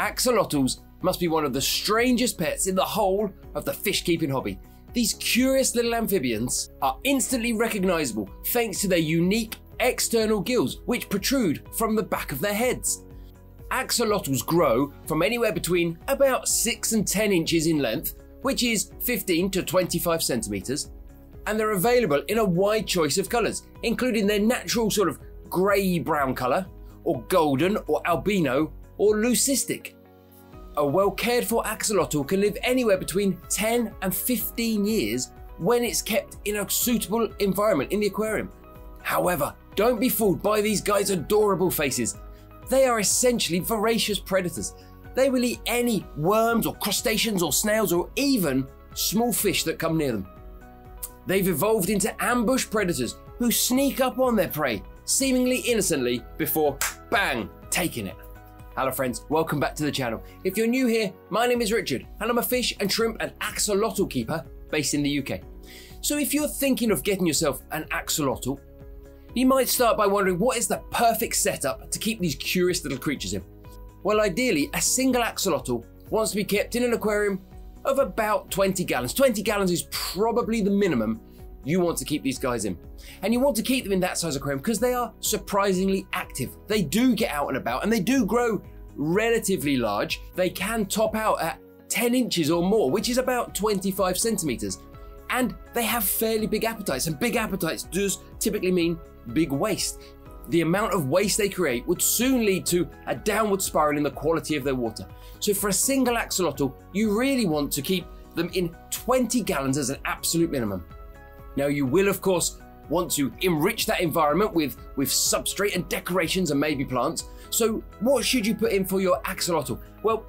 Axolotls must be one of the strangest pets in the whole of the fish keeping hobby. These curious little amphibians are instantly recognizable thanks to their unique external gills which protrude from the back of their heads. Axolotls grow from anywhere between about 6 and 10 inches in length, which is 15 to 25 centimeters, and they're available in a wide choice of colors, including their natural sort of grey-brown color, or golden, or albino, or leucistic. A well cared for axolotl can live anywhere between 10 and 15 years when it's kept in a suitable environment in the aquarium. However, don't be fooled by these guys' adorable faces. They are essentially voracious predators. They will eat any worms or crustaceans or snails or even small fish that come near them. They've evolved into ambush predators who sneak up on their prey, seemingly innocently, before bang, taking it. Hello friends, welcome back to the channel. If you're new here, my name is Richard and I'm a fish and shrimp and axolotl keeper based in the UK. So if you're thinking of getting yourself an axolotl, you might start by wondering what is the perfect setup to keep these curious little creatures in. Well, ideally, a single axolotl wants to be kept in an aquarium of about 20 gallons. 20 gallons is probably the minimum you want to keep these guys in. And you want to keep them in that size aquarium because they are surprisingly active. They do get out and about and they do grow relatively large. They can top out at 10 inches or more, which is about 25 centimeters. And they have fairly big appetites, and big appetites does typically mean big waste. The amount of waste they create would soon lead to a downward spiral in the quality of their water. So for a single axolotl, you really want to keep them in 20 gallons as an absolute minimum. Now you will of course want to enrich that environment with substrate and decorations and maybe plants. So what should you put in for your axolotl? Well,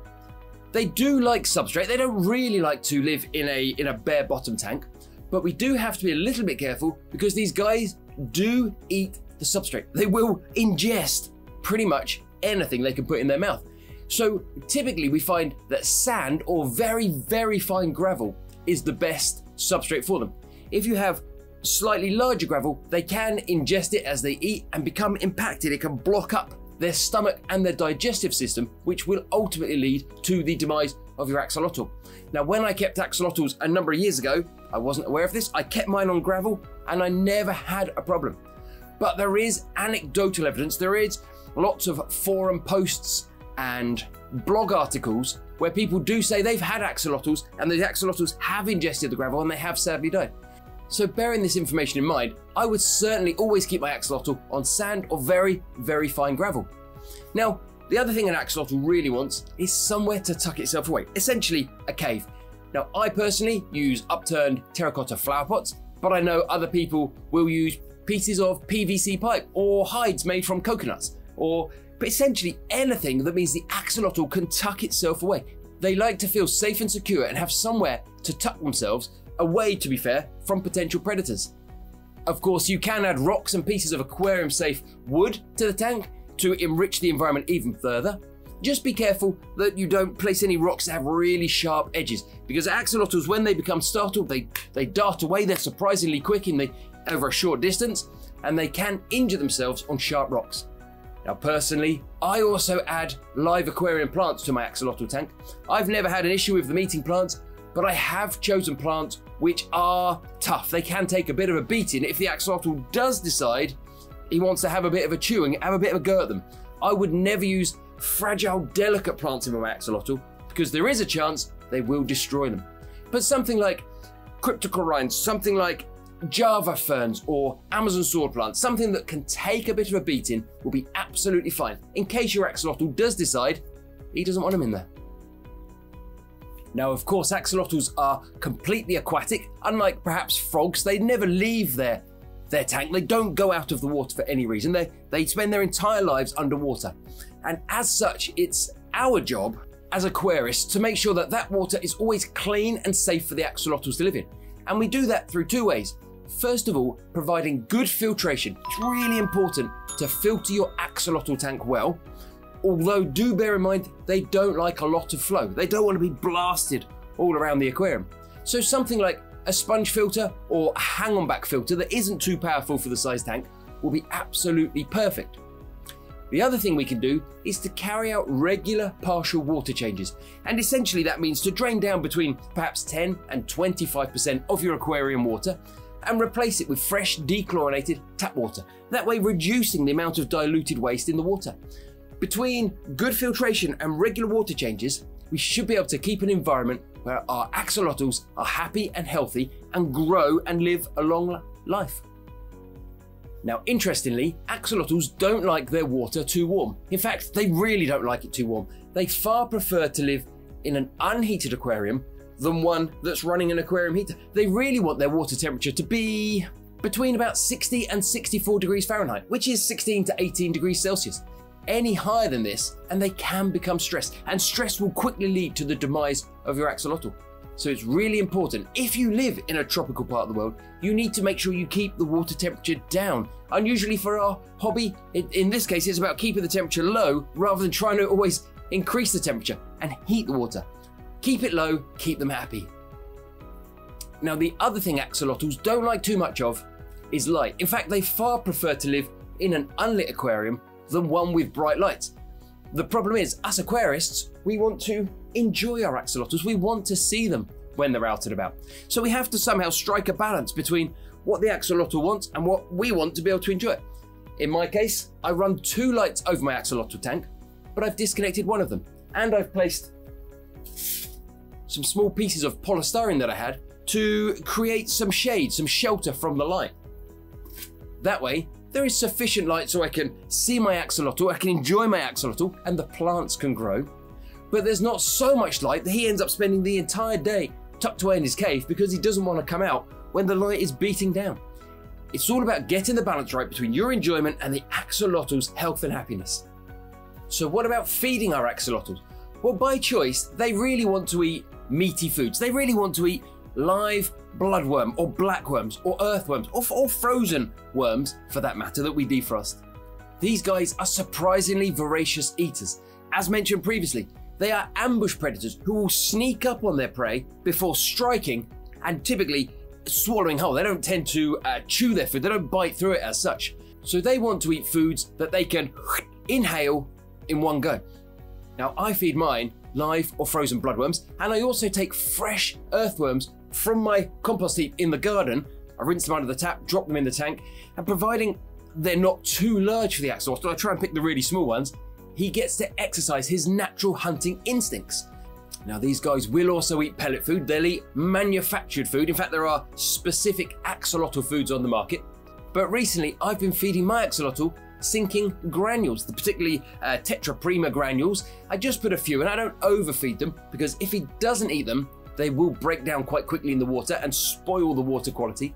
they do like substrate. They don't really like to live in a bare bottom tank, but we do have to be a little bit careful because these guys do eat the substrate. They will ingest pretty much anything they can put in their mouth. So typically we find that sand or very, very fine gravel is the best substrate for them. If you have slightly larger gravel, they can ingest it as they eat and become impacted. It can block up their stomach and their digestive system, which will ultimately lead to the demise of your axolotl. Now, when I kept axolotls a number of years ago, I wasn't aware of this. I kept mine on gravel and I never had a problem. But there is anecdotal evidence. There is lots of forum posts and blog articles where people do say they've had axolotls and the axolotls have ingested the gravel and they have sadly died. So bearing this information in mind, I would certainly always keep my axolotl on sand or very, very fine gravel. Now, the other thing an axolotl really wants is somewhere to tuck itself away, essentially a cave. Now, I personally use upturned terracotta flower pots, but I know other people will use pieces of PVC pipe or hides made from coconuts, but essentially anything that means the axolotl can tuck itself away. They like to feel safe and secure and have somewhere to tuck themselves away, to be fair, from potential predators. Of course, you can add rocks and pieces of aquarium safe wood to the tank to enrich the environment even further. Just be careful that you don't place any rocks that have really sharp edges, because axolotls, when they become startled, they dart away. They're surprisingly quick over a short distance, and they can injure themselves on sharp rocks. Now personally, I also add live aquarium plants to my axolotl tank. I've never had an issue with them eating plants, but I have chosen plants which are tough. They can take a bit of a beating if the axolotl does decide he wants to have a bit of a chew and have a bit of a go at them. I would never use fragile, delicate plants in my axolotl because there is a chance they will destroy them. But something like cryptocorynes, something like Java ferns or Amazon sword plants, something that can take a bit of a beating will be absolutely fine in case your axolotl does decide he doesn't want them in there. Now, of course, axolotls are completely aquatic. Unlike perhaps frogs, they never leave their tank. They don't go out of the water for any reason. They spend their entire lives underwater. And as such, it's our job as aquarists to make sure that that water is always clean and safe for the axolotls to live in. And we do that through two ways. First of all, providing good filtration. It's really important to filter your axolotl tank well. Although do bear in mind, they don't like a lot of flow. They don't want to be blasted all around the aquarium. So something like a sponge filter or a hang-on back filter that isn't too powerful for the size tank will be absolutely perfect. The other thing we can do is to carry out regular partial water changes. And essentially that means to drain down between perhaps 10 and 25% of your aquarium water and replace it with fresh dechlorinated tap water, that way reducing the amount of diluted waste in the water. Between good filtration and regular water changes, we should be able to keep an environment where our axolotls are happy and healthy and grow and live a long life. Now, interestingly, axolotls don't like their water too warm. In fact, they really don't like it too warm. They far prefer to live in an unheated aquarium than one that's running an aquarium heater. They really want their water temperature to be between about 60 and 64 degrees Fahrenheit, which is 16 to 18 degrees Celsius. Any higher than this, and they can become stressed, and stress will quickly lead to the demise of your axolotl. So it's really important, if you live in a tropical part of the world, you need to make sure you keep the water temperature down. Unusually for our hobby, in this case, it's about keeping the temperature low rather than trying to always increase the temperature and heat the water. Keep it low, keep them happy. Now, the other thing axolotls don't like too much of is light. In fact, they far prefer to live in an unlit aquarium than one with bright lights. The problem is, us aquarists, we want to enjoy our axolotls. We want to see them when they're out and about. So we have to somehow strike a balance between what the axolotl wants and what we want to be able to enjoy. In my case, I run 2 lights over my axolotl tank, but I've disconnected one of them, and I've placed some small pieces of polystyrene that I had to create some shade, some shelter from the light. That way, there is sufficient light so I can see my axolotl, I can enjoy my axolotl, and the plants can grow. But there's not so much light that he ends up spending the entire day tucked away in his cave because he doesn't want to come out when the light is beating down. It's all about getting the balance right between your enjoyment and the axolotl's health and happiness. So what about feeding our axolotls? Well, by choice, they really want to eat meaty foods. They really want to eat live bloodworm or blackworms or earthworms or frozen worms, for that matter, that we defrost. These guys are surprisingly voracious eaters. As mentioned previously, they are ambush predators who will sneak up on their prey before striking and typically swallowing whole. They don't tend to chew their food, they don't bite through it as such. So they want to eat foods that they can inhale in one go. Now, I feed mine live or frozen bloodworms, and I also take fresh earthworms from my compost heap in the garden. I rinse them under the tap, drop them in the tank, and providing they're not too large for the axolotl, I try and pick the really small ones, he gets to exercise his natural hunting instincts. Now, these guys will also eat pellet food. They'll eat manufactured food. In fact, there are specific axolotl foods on the market. But recently, I've been feeding my axolotl sinking granules, the particularly Tetra Prima granules. I just put a few, and I don't overfeed them because if he doesn't eat them, they will break down quite quickly in the water and spoil the water quality.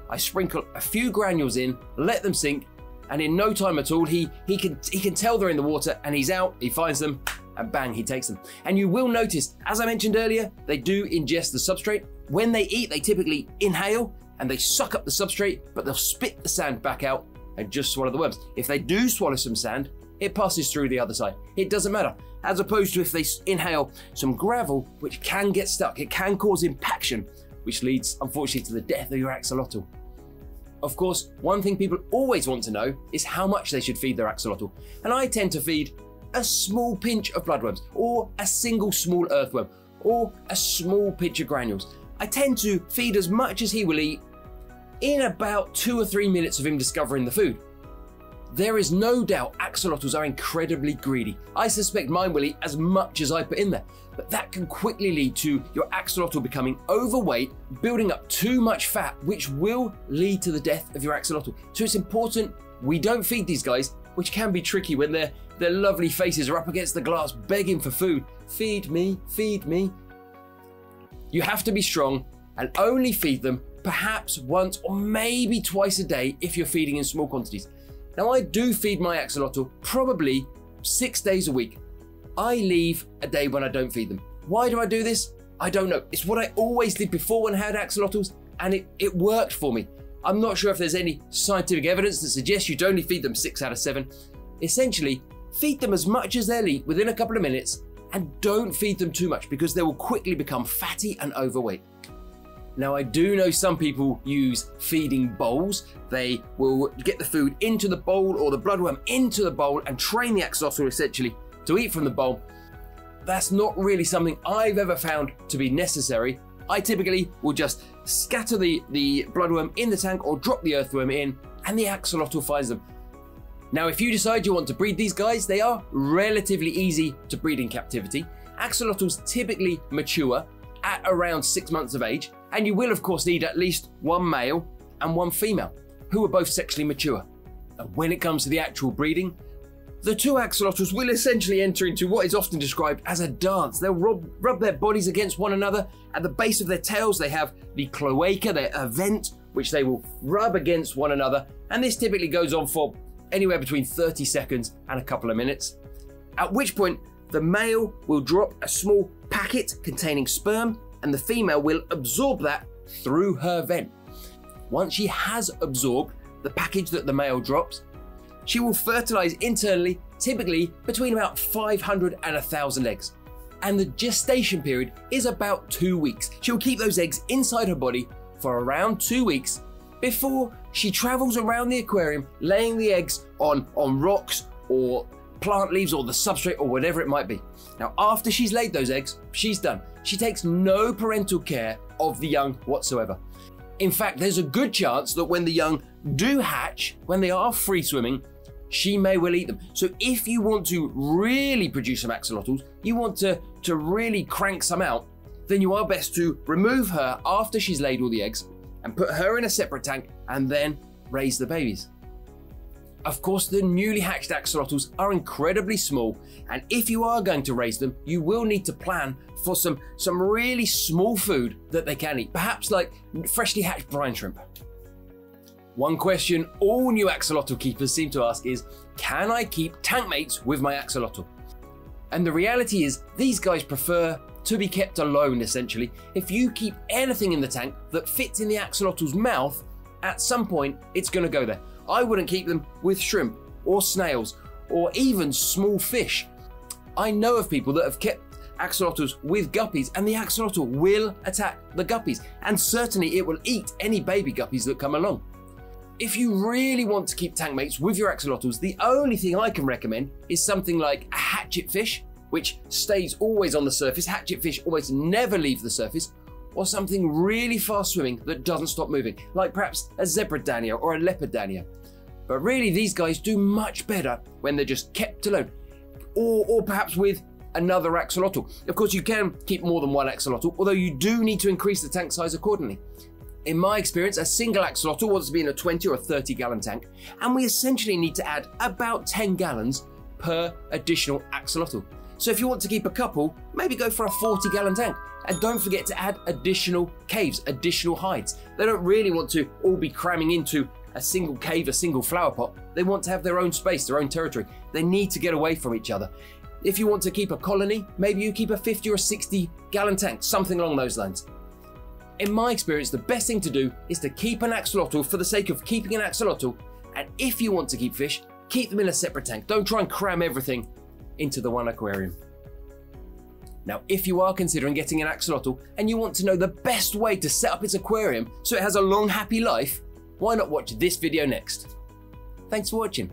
I sprinkle a few granules in, let them sink, and in no time at all, he can tell they're in the water, and he's out, he finds them, and bang, he takes them. And you will notice, as I mentioned earlier, they do ingest the substrate. When they eat, they typically inhale, and they suck up the substrate, but they'll spit the sand back out and just swallow the worms. If they do swallow some sand, it passes through the other side. It doesn't matter. As opposed to if they inhale some gravel, which can get stuck, it can cause impaction, which leads, unfortunately, to the death of your axolotl. Of course, one thing people always want to know is how much they should feed their axolotl. And I tend to feed a small pinch of bloodworms, or a single small earthworm, or a small pinch of granules. I tend to feed as much as he will eat in about 2 or 3 minutes of him discovering the food. There is no doubt axolotls are incredibly greedy. I suspect mine will eat as much as I put in there, but that can quickly lead to your axolotl becoming overweight, building up too much fat, which will lead to the death of your axolotl. So it's important we don't feed these guys, which can be tricky when their lovely faces are up against the glass begging for food. Feed me, feed me. You have to be strong and only feed them perhaps once or maybe twice a day if you're feeding in small quantities. Now, I do feed my axolotl probably 6 days a week. I leave a day when I don't feed them. Why do I do this? I don't know. It's what I always did before when I had axolotls, and it worked for me. I'm not sure if there's any scientific evidence that suggests you'd only feed them 6 out of 7. Essentially, feed them as much as they'll eat within a couple of minutes, and don't feed them too much because they will quickly become fatty and overweight. Now, I do know some people use feeding bowls. They will get the food into the bowl or the bloodworm into the bowl and train the axolotl essentially to eat from the bowl. That's not really something I've ever found to be necessary. I typically will just scatter the bloodworm in the tank or drop the earthworm in, and the axolotl finds them. Now, if you decide you want to breed these guys, they are relatively easy to breed in captivity. Axolotls typically mature at around 6 months of age, and you will of course need at least one male and one female who are both sexually mature. And when it comes to the actual breeding, the two axolotls will essentially enter into what is often described as a dance. They'll rub their bodies against one another. At the base of their tails, they have the cloaca, their vent, which they will rub against one another. And this typically goes on for anywhere between 30 seconds and a couple of minutes. At which point, the male will drop a small packet containing sperm, and the female will absorb that through her vent. Once she has absorbed the package that the male drops, she will fertilize internally, typically between about 500 and 1,000 eggs. And the gestation period is about 2 weeks. She will keep those eggs inside her body for around 2 weeks before she travels around the aquarium, laying the eggs on rocks or plant leaves or the substrate or whatever it might be. Now, after she's laid those eggs, she's done. She takes no parental care of the young whatsoever. In fact, there's a good chance that when the young do hatch, when they are free swimming, she may well eat them. So if you want to really produce some axolotls, you want to really crank some out, then you are best to remove her after she's laid all the eggs and put her in a separate tank and then raise the babies. Of course, the newly hatched axolotls are incredibly small, and if you are going to raise them, you will need to plan for some really small food that they can eat, perhaps like freshly hatched brine shrimp. One question all new axolotl keepers seem to ask is, can I keep tank mates with my axolotl? And the reality is, these guys prefer to be kept alone essentially. If you keep anything in the tank that fits in the axolotl's mouth, at some point it's going to go there. I wouldn't keep them with shrimp or snails or even small fish. I know of people that have kept axolotls with guppies, and the axolotl will attack the guppies, and certainly it will eat any baby guppies that come along. If you really want to keep tank mates with your axolotls, the only thing I can recommend is something like a hatchet fish, which stays always on the surface. Hatchet fish almost never leave the surface, or something really fast swimming that doesn't stop moving, like perhaps a zebra danio or a leopard danio. But really, these guys do much better when they're just kept alone, or perhaps with another axolotl. Of course, you can keep more than one axolotl, although you do need to increase the tank size accordingly. In my experience, a single axolotl wants to be in a 20 or a 30 gallon tank, and we essentially need to add about 10 gallons per additional axolotl. So if you want to keep a couple, maybe go for a 40 gallon tank. And don't forget to add additional caves, additional hides. They don't really want to all be cramming into a single cave, a single flower pot. They want to have their own space, their own territory. They need to get away from each other. If you want to keep a colony, maybe you keep a 50 or 60 gallon tank, something along those lines. In my experience, the best thing to do is to keep an axolotl for the sake of keeping an axolotl, and if you want to keep fish, keep them in a separate tank. Don't try and cram everything into the one aquarium. Now, if you are considering getting an axolotl and you want to know the best way to set up its aquarium so it has a long, happy life, why not watch this video next? Thanks for watching.